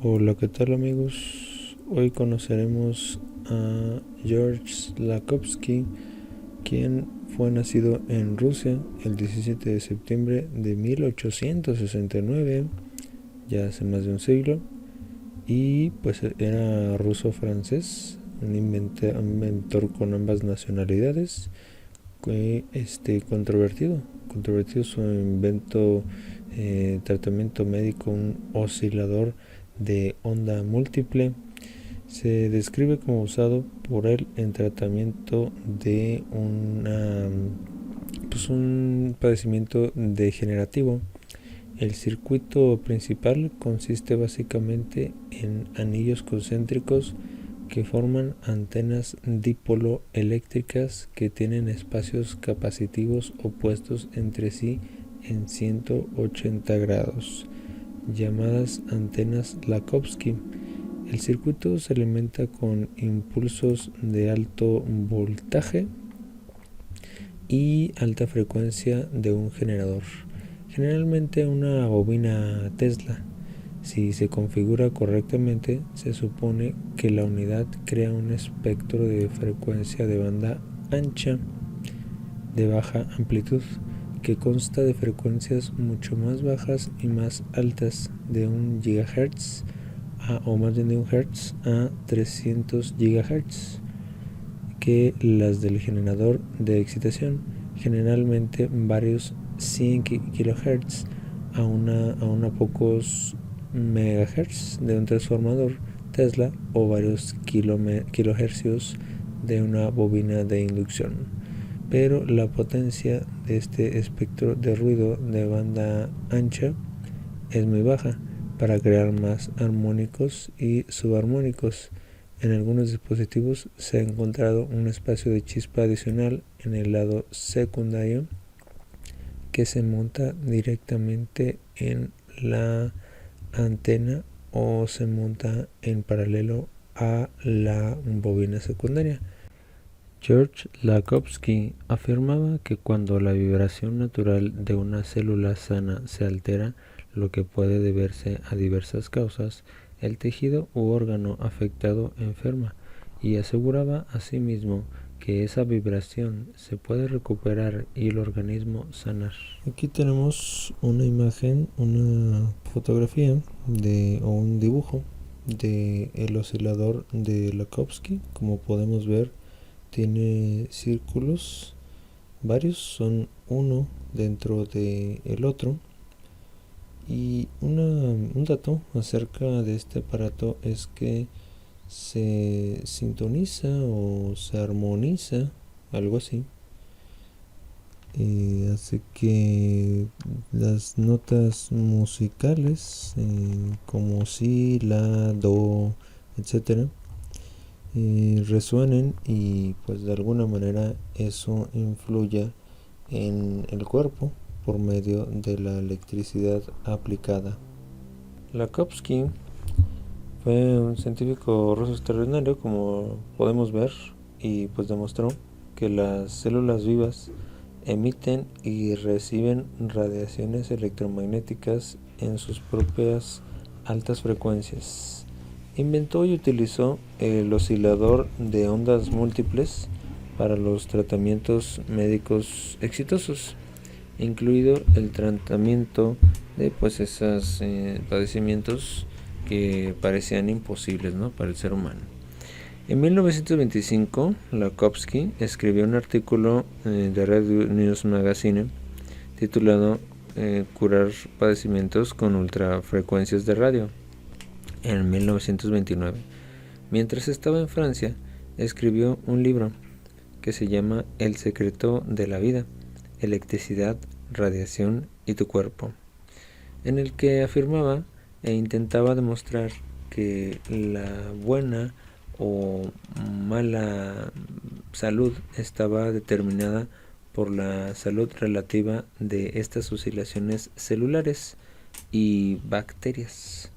Hola, ¿qué tal amigos? Hoy conoceremos a George Lakovsky, quien fue nacido en Rusia el 17 de septiembre de 1869, ya hace más de un siglo, y pues era ruso-francés, un inventor con ambas nacionalidades, controvertido su invento, tratamiento médico, un oscilador de onda múltiple. Se describe como usado por él en tratamiento de un padecimiento degenerativo. El circuito principal consiste básicamente en anillos concéntricos que forman antenas dipolo-eléctricas que tienen espacios capacitivos opuestos entre sí en 180 grados, llamadas antenas Lakovsky. El circuito se alimenta con impulsos de alto voltaje y alta frecuencia de un generador, generalmente una bobina Tesla. Si se configura correctamente, se supone que la unidad crea un espectro de frecuencia de banda ancha de baja amplitud que consta de frecuencias mucho más bajas y más altas, de 1 GHz o más bien de 1 Hz a 300 GHz, que las del generador de excitación, generalmente varios 100 kHz a una pocos megahertz de un transformador Tesla o varios kilohercios de una bobina de inducción. Pero la potencia de este espectro de ruido de banda ancha es muy baja para crear más armónicos y subarmónicos. En algunos dispositivos se ha encontrado un espacio de chispa adicional en el lado secundario que se monta directamente en la antena o se monta en paralelo a la bobina secundaria. George Lakovsky afirmaba que cuando la vibración natural de una célula sana se altera, lo que puede deberse a diversas causas, el tejido u órgano afectado enferma, y aseguraba asimismo que esa vibración se puede recuperar y el organismo sanar. Aquí tenemos una imagen, una fotografía o un dibujo de el oscilador de Lakovsky. Como podemos ver, tiene círculos, varios, son uno dentro del otro. Y un dato acerca de este aparato es que se sintoniza o se armoniza, algo así. Hace que las notas musicales, como si, la, do, etcétera, resuenen, y pues de alguna manera eso influye en el cuerpo por medio de la electricidad aplicada. Lakovsky fue un científico ruso extraordinario, como podemos ver, y pues demostró que las células vivas emiten y reciben radiaciones electromagnéticas en sus propias altas frecuencias. Inventó y utilizó el oscilador de ondas múltiples para los tratamientos médicos exitosos, incluido el tratamiento de esos padecimientos que parecían imposibles, ¿no?, para el ser humano. En 1925, Lakovsky escribió un artículo de Radio News Magazine titulado Curar padecimientos con ultrafrecuencias de radio. En 1929, mientras estaba en Francia, escribió un libro que se llama El secreto de la vida, electricidad, radiación y tu cuerpo, en el que afirmaba e intentaba demostrar que la buena o mala salud estaba determinada por la salud relativa de estas oscilaciones celulares y bacterias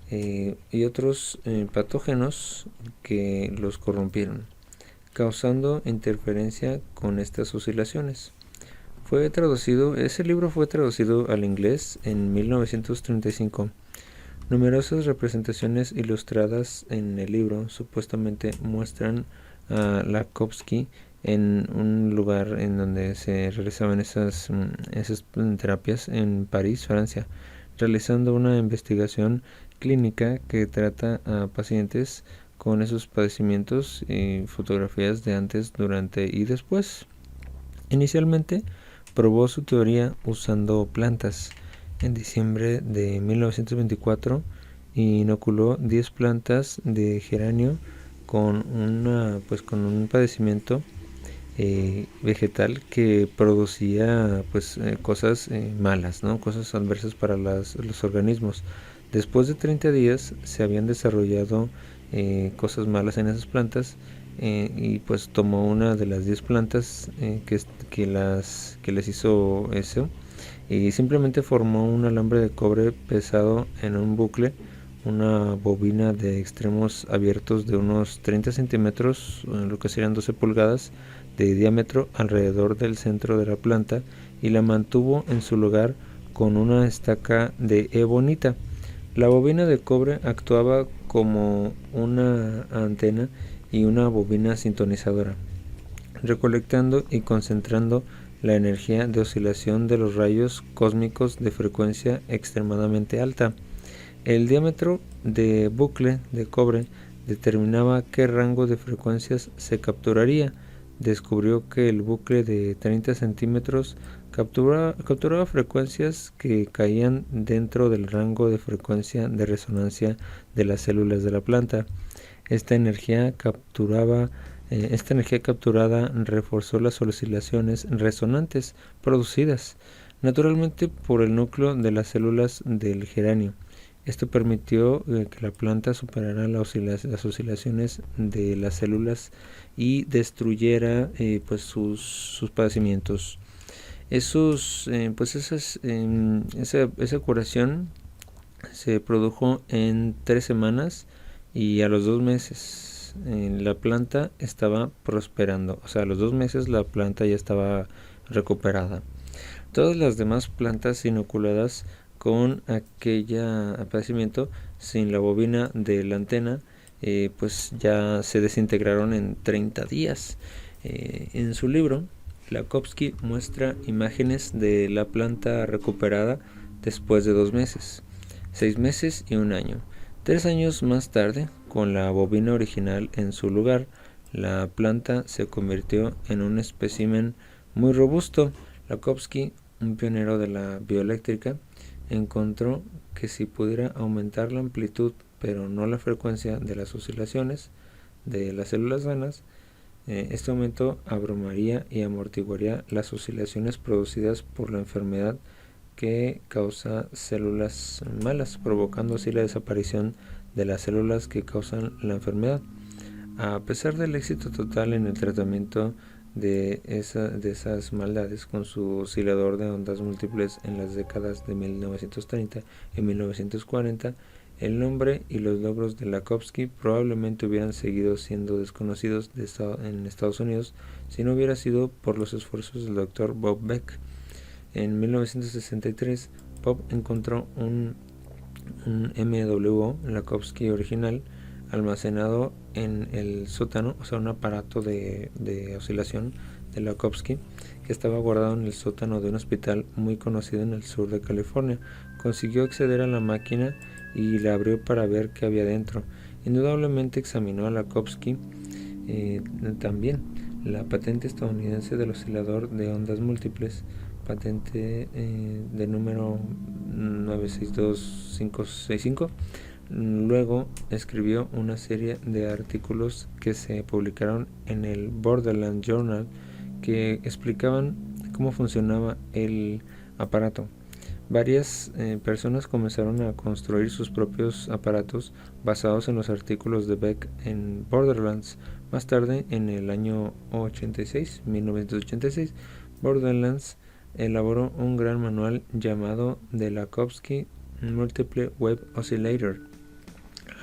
y otros patógenos que los corrompieron, causando interferencia con estas oscilaciones. Ese libro fue traducido al inglés en 1935 Numerosas representaciones ilustradas en el libro supuestamente muestran a Lakhovsky en un lugar en donde se realizaban esas terapias en París, Francia, realizando una investigación clínica que trata a pacientes con esos padecimientos y fotografías de antes, durante y después. Inicialmente probó su teoría usando plantas. En diciembre de 1924 inoculó 10 plantas de geranio con un padecimiento vegetal que producía cosas malas, ¿no? Cosas adversas para los organismos. Después de 30 días se habían desarrollado cosas malas en esas plantas, y pues tomó una de las 10 plantas que les hizo eso, y simplemente formó un alambre de cobre pesado en un bucle, una bobina de extremos abiertos de unos 30 centímetros, lo que serían 12 pulgadas de diámetro, alrededor del centro de la planta, y la mantuvo en su lugar con una estaca de ebonita. La bobina de cobre actuaba como una antena y una bobina sintonizadora, recolectando y concentrando la energía de oscilación de los rayos cósmicos de frecuencia extremadamente alta. El diámetro de bucle de cobre determinaba qué rango de frecuencias se capturaría. Descubrió que el bucle de 30 centímetros capturaba frecuencias que caían dentro del rango de frecuencia de resonancia de las células de la planta. Esta energía capturada reforzó las oscilaciones resonantes producidas naturalmente por el núcleo de las células del geranio. Esto permitió que la planta superara las oscilaciones de las células y destruyera sus padecimientos. Esa curación se produjo en 3 semanas, y a los 2 meses la planta estaba prosperando. O sea, a los 2 meses la planta ya estaba recuperada. Todas las demás plantas inoculadas con aquella padecimiento sin la bobina de la antena pues ya se desintegraron en 30 días. En su libro, Lakhovsky muestra imágenes de la planta recuperada después de 2 meses, 6 meses y 1 año. 3 años más tarde, con la bobina original en su lugar, la planta se convirtió en un espécimen muy robusto. Lakhovsky, un pionero de la bioeléctrica, encontró que si pudiera aumentar la amplitud pero no la frecuencia de las oscilaciones de las células sanas, este aumento abrumaría y amortiguaría las oscilaciones producidas por la enfermedad que causa células malas, provocando así la desaparición de las células que causan la enfermedad. A pesar del éxito total en el tratamiento de esas maldades con su oscilador de ondas múltiples en las décadas de 1930 y 1940, el nombre y los logros de Lakhovsky probablemente hubieran seguido siendo desconocidos en Estados Unidos si no hubiera sido por los esfuerzos del Dr. Bob Beck. En 1963, Bob encontró un MWO Lakhovsky original almacenado en el sótano, o sea, un aparato de oscilación de Lakhovsky que estaba guardado en el sótano de un hospital muy conocido en el sur de California. Consiguió acceder a la máquina y la abrió para ver qué había dentro. Indudablemente examinó a Lakhovsky también la patente estadounidense del oscilador de ondas múltiples, patente de número 962565. Luego escribió una serie de artículos que se publicaron en el Borderland Journal que explicaban cómo funcionaba el aparato. Varias personas comenzaron a construir sus propios aparatos basados en los artículos de Beck en Borderlands. Más tarde, en el año 1986, Borderlands elaboró un gran manual llamado The Lakhovsky Multiple Wave Oscillator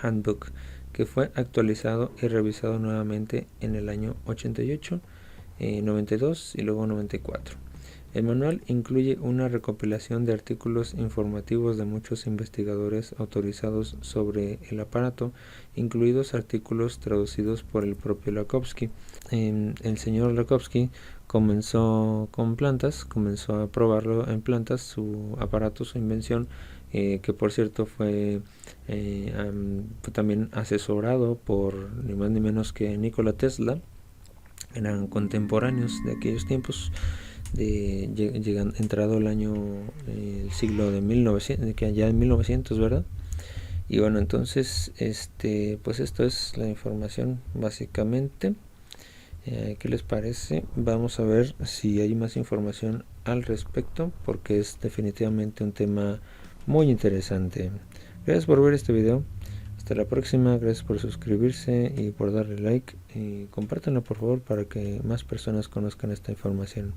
Handbook, que fue actualizado y revisado nuevamente en el año 88, 92 y luego 94. El manual incluye una recopilación de artículos informativos de muchos investigadores autorizados sobre el aparato, incluidos artículos traducidos por el propio Lakhovsky. El señor Lakhovsky comenzó con plantas, comenzó a probarlo en plantas, su aparato, su invención, que por cierto fue también asesorado por ni más ni menos que Nikola Tesla. Eran contemporáneos de aquellos tiempos, entrado el siglo de 1900, que allá en 1900, ¿verdad? Y bueno, entonces pues esto es la información básicamente. ¿Qué les parece? Vamos a ver si hay más información al respecto, porque es definitivamente un tema muy interesante. Gracias por ver este video. Hasta la próxima. Gracias por suscribirse y por darle like, y compártanlo por favor para que más personas conozcan esta información.